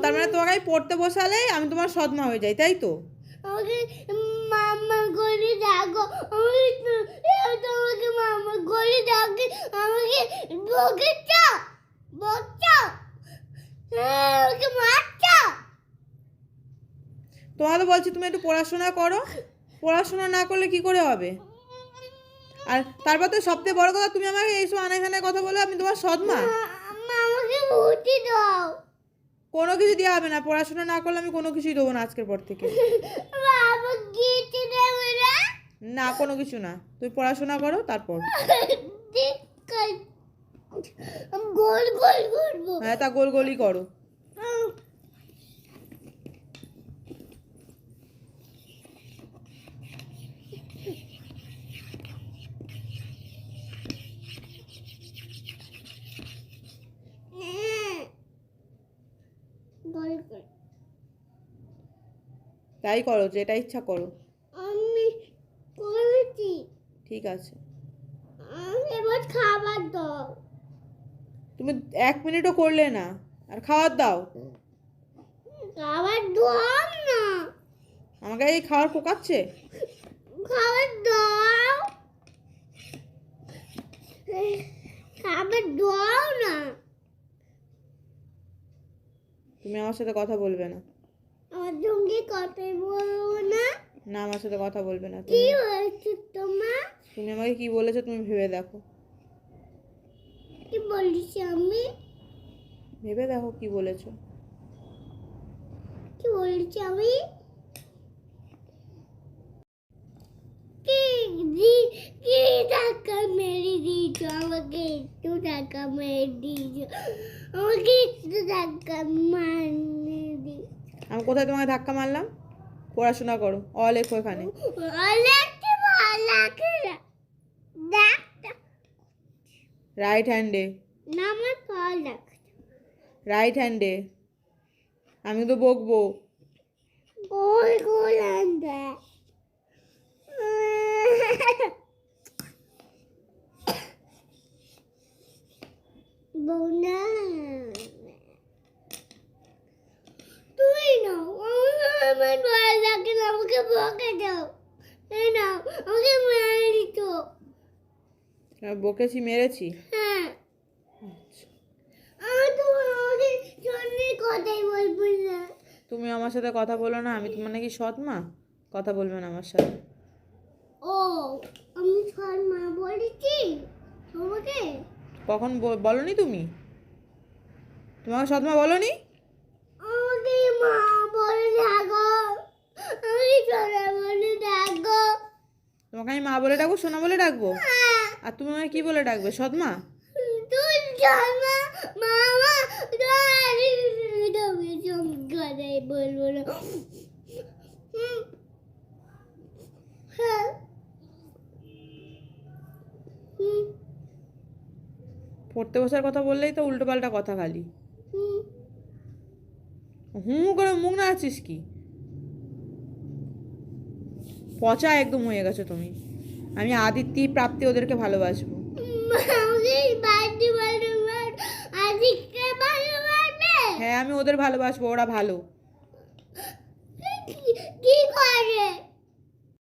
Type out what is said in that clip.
তার মানে তোমাকে আমি পড়তে বসালেই আমি তোমার সৎমা হয়ে যাই, তাই তো? আমাকে মামা করে ডাকো, তোমাকে মামা করে ডাকে, আমাকে বকেছো, বকছো, আমাকে মারছো। তোমাকে তো বলছি তুমি একটু পড়াশোনা করো, পড়াশোনা না করলে কি করে হবে? আর তারপর তো সবথেকে বড় কথা, তুমি আমাকে এইসব আনাই কথা বলে আমি তোমার সৎমা? আমাকে বুঝি দাও। কোনো কিছু দেওয়া হবে না, পড়াশোনা না করলে আমি কোনো কিছুই দেবো না আজকের পর থেকে। বাবা গিয়ে দেবে না? না, কোনো কিছু না, তুই পড়াশোনা করো তারপর। গোল গোল করবো। হ্যাঁ, তা গোল গোলই করো। গোল গোল। তাই করো, যেটা ইচ্ছা করো। আমি করেছি। ঠিক আছে। এবার খাবার দাও। তুমি 1 মিনিটও করলে না, আর খাবার দাও। খাবার দাও না। আমাকে এই খাবার পোকাচ্ছে। খাবার দাও। খাবার দাও না। তুমি আমার সাথে কথা বলবে না। আমার সঙ্গে কথাই বলবো না। না, আমার সাথে কথা বলবে না। কি হয়েছে তোমার? তুমি আমাকে কি বলেছো তুমি ভেবে দেখো। কি বলিস আমি? ভেবে দেখো কি বলেছো। কি বলিস আমি? কি কি টাকা মেরে দিয়েছো আমাকে? একটু টাকা মেরে দিয়েছো আমাকে, একটু টাকা মানে দি। আমি কোথায় তোমাকে ধাক্কা মারলাম? পড়াশোনা করো, লেখো এখানে। অনেকটা ভালো লাগে না। দেখ রাইট হ্যান্ডে। না, আমার ভালো লাগে। রাইট হ্যান্ডে। আমি তো বকবো। গোল গোল আনবে। বোনা তুই নাও, আমার ভালো লাগে না, আমাকে বকে দাও। এই নাও, আমাকে মেরে দিত। বকেছি, মেরেছি? হ্যাঁ, আচ্ছা। আমি তোমার আমাকে জন্যে কথাই বলবো না। তুমি আমার সাথে কথা বলো না, আমি তোমার নাকি সৎ মা? কথা বলবে না আমার সাথে। ও, আমি সর মা বলেছি তোমাকে? কখন বলনি তুমি? তোমাকে সৎ মা বলনি? আমাকে মা বলে ডাকো, আমি সোনা বলে ডাকো। তোমাকে আমি মা বলে ডাকবো, সোনা বলে ডাকবো? আর তুমি আমাকে কি বলে ডাকবে, সৎ মা? তুই জানা মামা, তুমি কথাই বলবো না। হ্যাঁ, পড়তে বসার কথা বললেই তো উল্টো পাল্টা কথা খালি। হুম করে মুখ না আছিস কি? পচা একদম হয়ে গেছো তুমি। আমি আদিত্যি প্রাপ্তি ওদেরকে ভালোবাসবো। হ্যাঁ, আমি ওদের ভালোবাসবো, ওরা ভালো।